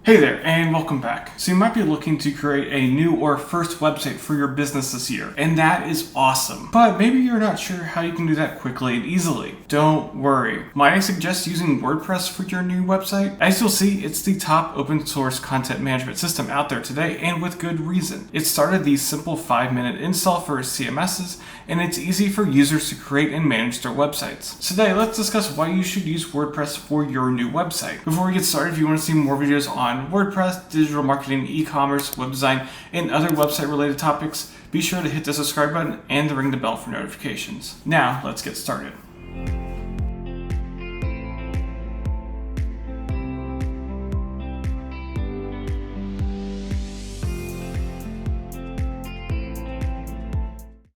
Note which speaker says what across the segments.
Speaker 1: Hey there, and welcome back. So you might be looking to create a new or first website for your business this year, and that is awesome. But maybe you're not sure how you can do that quickly and easily. Don't worry. Might I suggest using WordPress for your new website? As you'll see, it's the top open source content management system out there today, and with good reason. It started the simple 5-minute install for CMSs, and it's easy for users to create and manage their websites. Today, let's discuss why you should use WordPress for your new website. Before we get started, if you want to see more videos on WordPress, digital marketing, e-commerce, web design, and other website-related topics, be sure to hit the subscribe button and ring the bell for notifications. Now, let's get started.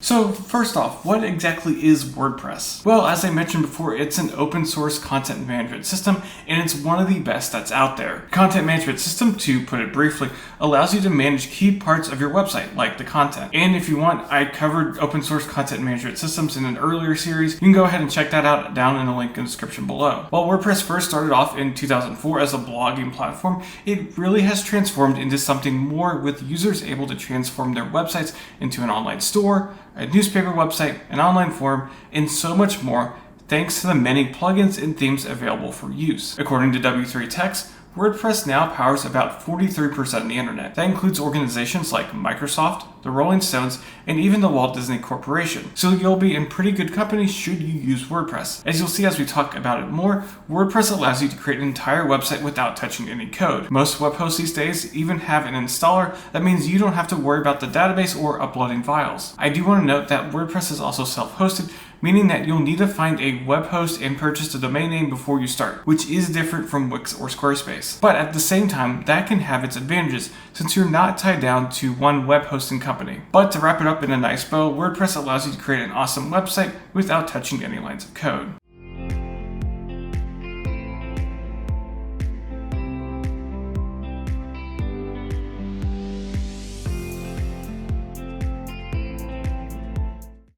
Speaker 1: So first off, what exactly is WordPress? Well, as I mentioned before, it's an open source content management system, and it's one of the best that's out there. Content management system, to put it briefly, allows you to manage key parts of your website, like the content. And if you want, I covered open source content management systems in an earlier series. You can go ahead and check that out down in the link in the description below. While WordPress first started off in 2004 as a blogging platform, it really has transformed into something more, with users able to transform their websites into an online store, a newspaper website, an online forum, and so much more, thanks to the many plugins and themes available for use. According to W3 Techs, WordPress now powers about 43% of the internet. That includes organizations like Microsoft, the Rolling Stones, and even the Walt Disney Corporation. So you'll be in pretty good company should you use WordPress. As you'll see as we talk about it more, WordPress allows you to create an entire website without touching any code. Most web hosts these days even have an installer. That means you don't have to worry about the database or uploading files. I do want to note that WordPress is also self-hosted, meaning that you'll need to find a web host and purchase the domain name before you start, which is different from Wix or Squarespace. But at the same time, that can have its advantages since you're not tied down to one web hosting company. But to wrap it up in a nice bow, WordPress allows you to create an awesome website without touching any lines of code.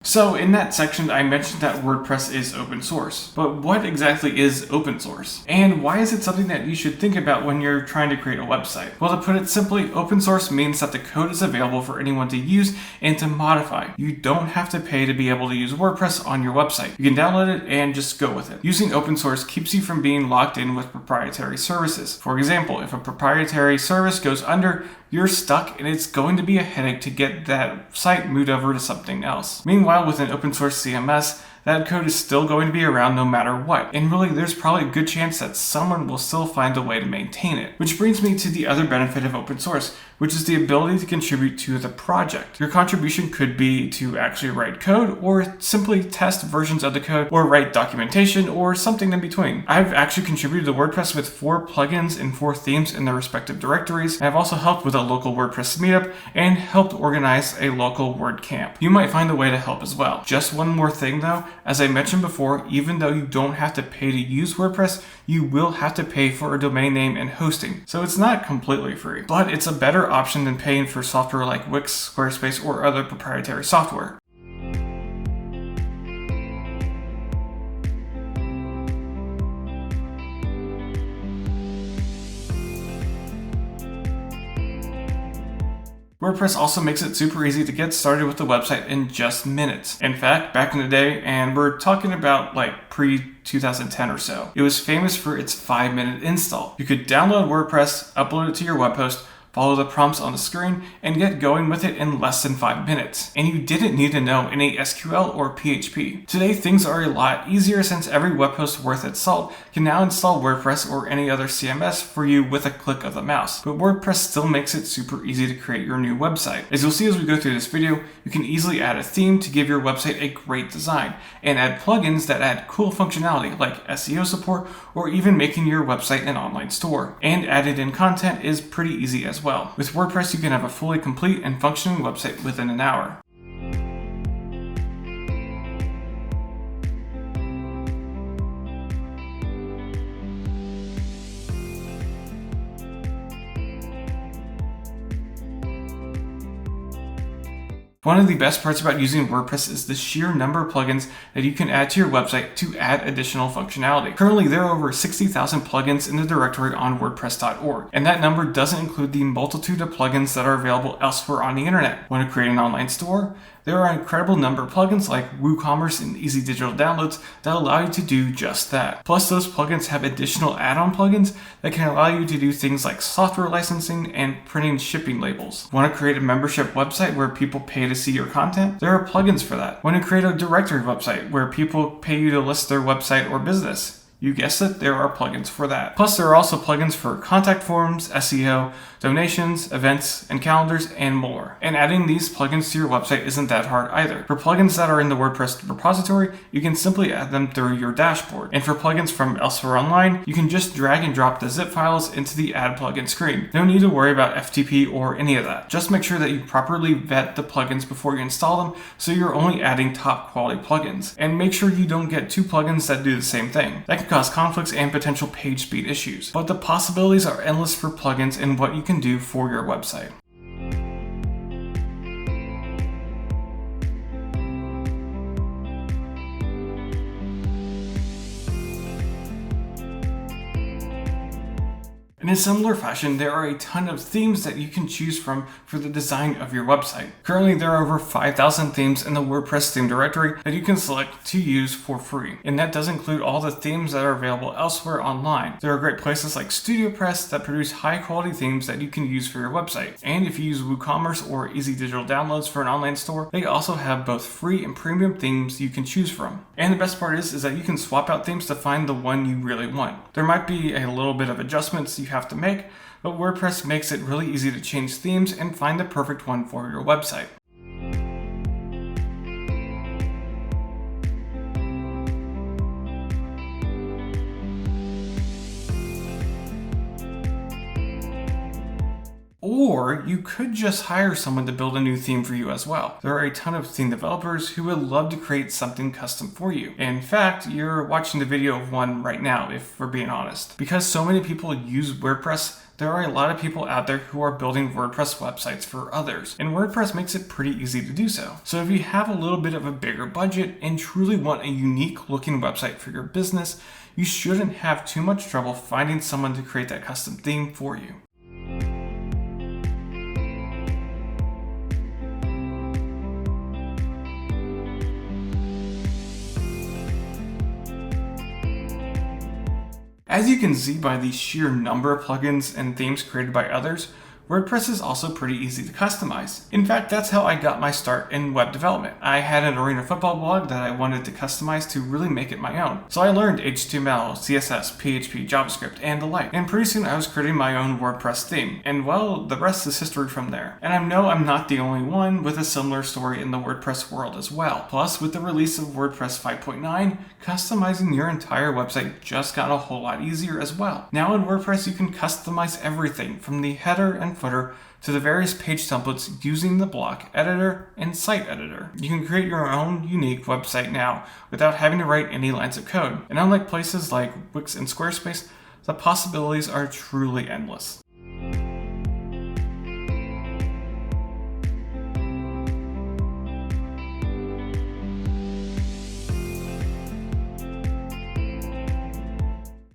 Speaker 1: So in that section, I mentioned that WordPress is open source. But what exactly is open source? And why is it something that you should think about when you're trying to create a website? Well, to put it simply, open source means that the code is available for anyone to use and to modify. You don't have to pay to be able to use WordPress on your website. You can download it and just go with it. Using open source keeps you from being locked in with proprietary services. For example, if a proprietary service goes under, you're stuck and it's going to be a headache to get that site moved over to something else. Meanwhile, with an open source CMS, that code is still going to be around no matter what. And really, there's probably a good chance that someone will still find a way to maintain it. Which brings me to the other benefit of open source, which is the ability to contribute to the project. Your contribution could be to actually write code, or simply test versions of the code, or write documentation, or something in between. I've actually contributed to WordPress with 4 plugins and 4 themes in their respective directories. I've also helped with a local WordPress meetup and helped organize a local WordCamp. You might find a way to help as well. Just one more thing though, as I mentioned before, even though you don't have to pay to use WordPress, you will have to pay for a domain name and hosting. So it's not completely free, but it's a better option than paying for software like Wix, Squarespace, or other proprietary software. WordPress also makes it super easy to get started with the website in just minutes. In fact, back in the day, and we're talking about like pre-2010 or so, it was famous for its 5-minute install. You could download WordPress, upload it to your web host, follow the prompts on the screen, and get going with it in less than 5 minutes. And you didn't need to know any SQL or PHP. Today, things are a lot easier since every web host worth its salt can now install WordPress or any other CMS for you with a click of the mouse. But WordPress still makes it super easy to create your new website. As you'll see as we go through this video, you can easily add a theme to give your website a great design, and add plugins that add cool functionality like SEO support, or even making your website an online store. And added in content is pretty easy as well. With WordPress, you can have a fully complete and functioning website within an hour. One of the best parts about using WordPress is the sheer number of plugins that you can add to your website to add additional functionality. Currently, there are over 60,000 plugins in the directory on WordPress.org, and that number doesn't include the multitude of plugins that are available elsewhere on the internet. Want to create an online store? There are an incredible number of plugins like WooCommerce and Easy Digital Downloads that allow you to do just that. Plus, those plugins have additional add-on plugins that can allow you to do things like software licensing and printing shipping labels. Want to create a membership website where people pay to see your content? There are plugins for that. Want to create a directory website where people pay you to list their website or business? You guessed it, there are plugins for that. Plus, there are also plugins for contact forms, SEO, donations, events, and calendars, and more. And adding these plugins to your website isn't that hard either. For plugins that are in the WordPress repository, you can simply add them through your dashboard. And for plugins from elsewhere online, you can just drag and drop the zip files into the Add Plugin screen. No need to worry about FTP or any of that. Just make sure that you properly vet the plugins before you install them, so you're only adding top quality plugins. And make sure you don't get two plugins that do the same thing. That can cause conflicts and potential page speed issues. But the possibilities are endless for plugins and what you can do for your website. In a similar fashion, there are a ton of themes that you can choose from for the design of your website. Currently, there are over 5,000 themes in the WordPress theme directory that you can select to use for free. And that does include all the themes that are available elsewhere online. There are great places like StudioPress that produce high quality themes that you can use for your website. And if you use WooCommerce or Easy Digital Downloads for an online store, they also have both free and premium themes you can choose from. And the best part is that you can swap out themes to find the one you really want. There might be a little bit of adjustments you have to make, but WordPress makes it really easy to change themes and find the perfect one for your website. Or you could just hire someone to build a new theme for you as well. There are a ton of theme developers who would love to create something custom for you. In fact, you're watching the video of one right now, if we're being honest. Because so many people use WordPress, there are a lot of people out there who are building WordPress websites for others, and WordPress makes it pretty easy to do so. So if you have a little bit of a bigger budget and truly want a unique looking website for your business, you shouldn't have too much trouble finding someone to create that custom theme for you. As you can see by the sheer number of plugins and themes created by others, WordPress is also pretty easy to customize. In fact, that's how I got my start in web development. I had an arena football blog that I wanted to customize to really make it my own. So I learned HTML, CSS, PHP, JavaScript, and the like. And pretty soon I was creating my own WordPress theme. And well, the rest is history from there. And I know I'm not the only one with a similar story in the WordPress world as well. Plus, with the release of WordPress 5.9, customizing your entire website just got a whole lot easier as well. Now in WordPress, you can customize everything from the header and footer to the various page templates using the block editor and site editor. You can create your own unique website now without having to write any lines of code. And unlike places like Wix and Squarespace, the possibilities are truly endless.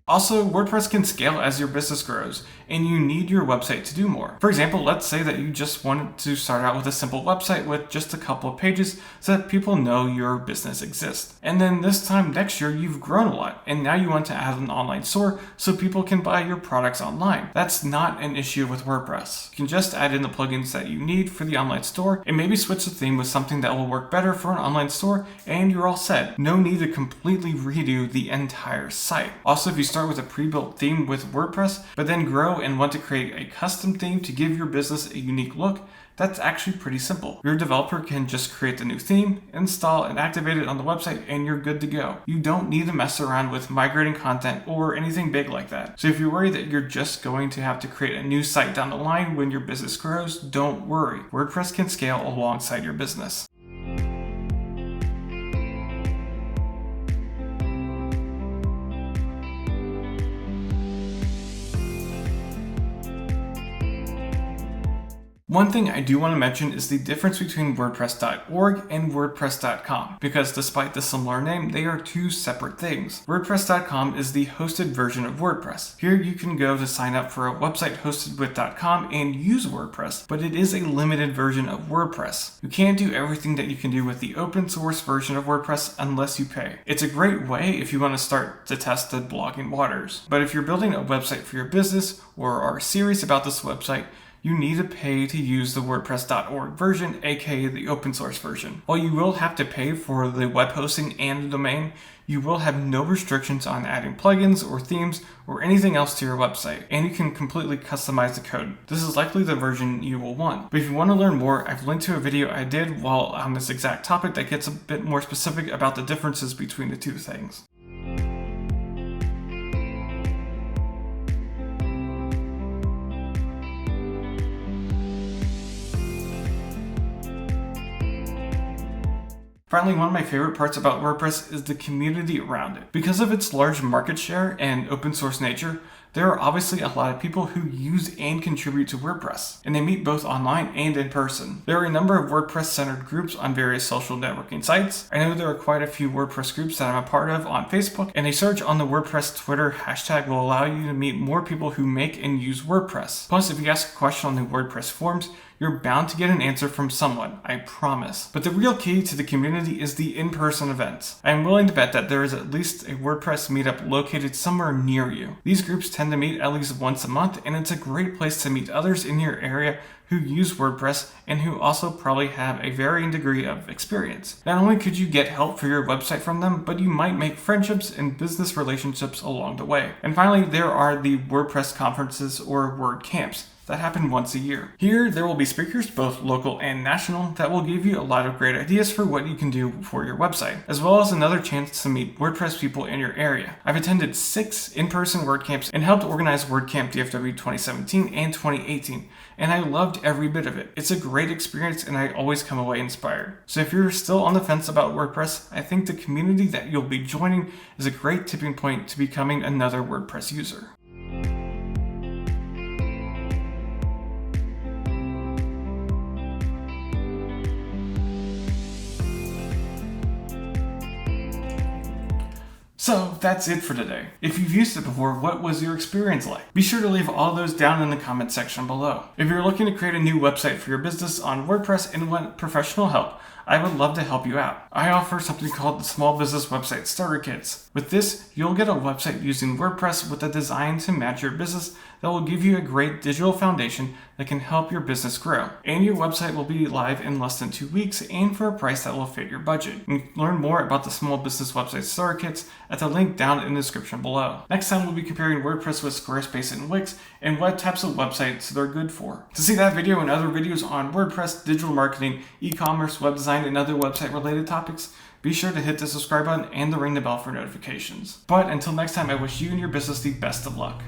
Speaker 1: Also, WordPress can scale as your business grows, and you need your website to do more. For example, let's say that you just wanted to start out with a simple website with just a couple of pages so that people know your business exists. And then this time next year, you've grown a lot, and now you want to add an online store so people can buy your products online. That's not an issue with WordPress. You can just add in the plugins that you need for the online store, and maybe switch the theme with something that will work better for an online store, and you're all set. No need to completely redo the entire site. Also, if you start with a pre-built theme with WordPress, but then grow and want to create a custom theme to give your business a unique look, that's actually pretty simple. Your developer can just create the new theme, install and activate it on the website, and you're good to go. You don't need to mess around with migrating content or anything big like that. So if you're worried that you're just going to have to create a new site down the line when your business grows, don't worry. WordPress can scale alongside your business. One thing I do want to mention is the difference between WordPress.org and WordPress.com, because despite the similar name, they are two separate things. WordPress.com is the hosted version of WordPress. Here you can go to sign up for a website hosted with .com and use WordPress, but it is a limited version of WordPress. You can't do everything that you can do with the open source version of WordPress unless you pay. It's a great way if you want to start to test the blogging waters. But if you're building a website for your business or are serious about this website, you need to pay to use the WordPress.org version, aka the open source version. While you will have to pay for the web hosting and the domain, you will have no restrictions on adding plugins or themes or anything else to your website, and you can completely customize the code. This is likely the version you will want. But if you want to learn more, I've linked to a video I did while on this exact topic that gets a bit more specific about the differences between the two things. Finally, one of my favorite parts about WordPress is the community around it. Because of its large market share and open source nature, there are obviously a lot of people who use and contribute to WordPress, and they meet both online and in person. There are a number of WordPress-centered groups on various social networking sites. I know there are quite a few WordPress groups that I'm a part of on Facebook, and a search on the WordPress Twitter hashtag will allow you to meet more people who make and use WordPress. Plus, if you ask a question on the WordPress forums, you're bound to get an answer from someone, I promise. But the real key to the community is the in-person events. I am willing to bet that there is at least a WordPress meetup located somewhere near you. These groups tend to meet at least once a month, and it's a great place to meet others in your area who use WordPress and who also probably have a varying degree of experience. Not only could you get help for your website from them, but you might make friendships and business relationships along the way. And finally, there are the WordPress conferences or WordCamps that happen once a year. Here, there will be speakers, both local and national, that will give you a lot of great ideas for what you can do for your website, as well as another chance to meet WordPress people in your area. I've attended 6 in-person WordCamps and helped organize WordCamp DFW 2017 and 2018, and I loved every bit of it. It's a great experience, and I always come away inspired. So if you're still on the fence about WordPress, I think the community that you'll be joining is a great tipping point to becoming another WordPress user. So that's it for today. If you've used it before, what was your experience like? Be sure to leave all those down in the comment section below. If you're looking to create a new website for your business on WordPress and want professional help, I would love to help you out. I offer something called the Small Business Website Starter Kits. With this, you'll get a website using WordPress with a design to match your business that will give you a great digital foundation that can help your business grow. And your website will be live in less than 2 weeks and for a price that will fit your budget. You can learn more about the Small Business Website Starter Kits at the link down in the description below. Next time we'll be comparing WordPress with Squarespace and Wix and what types of websites they're good for. To see that video and other videos on WordPress, digital marketing, e-commerce, web design, and other website related topics, be sure to hit the subscribe button and the ring the bell for notifications. But until next time, I wish you and your business the best of luck.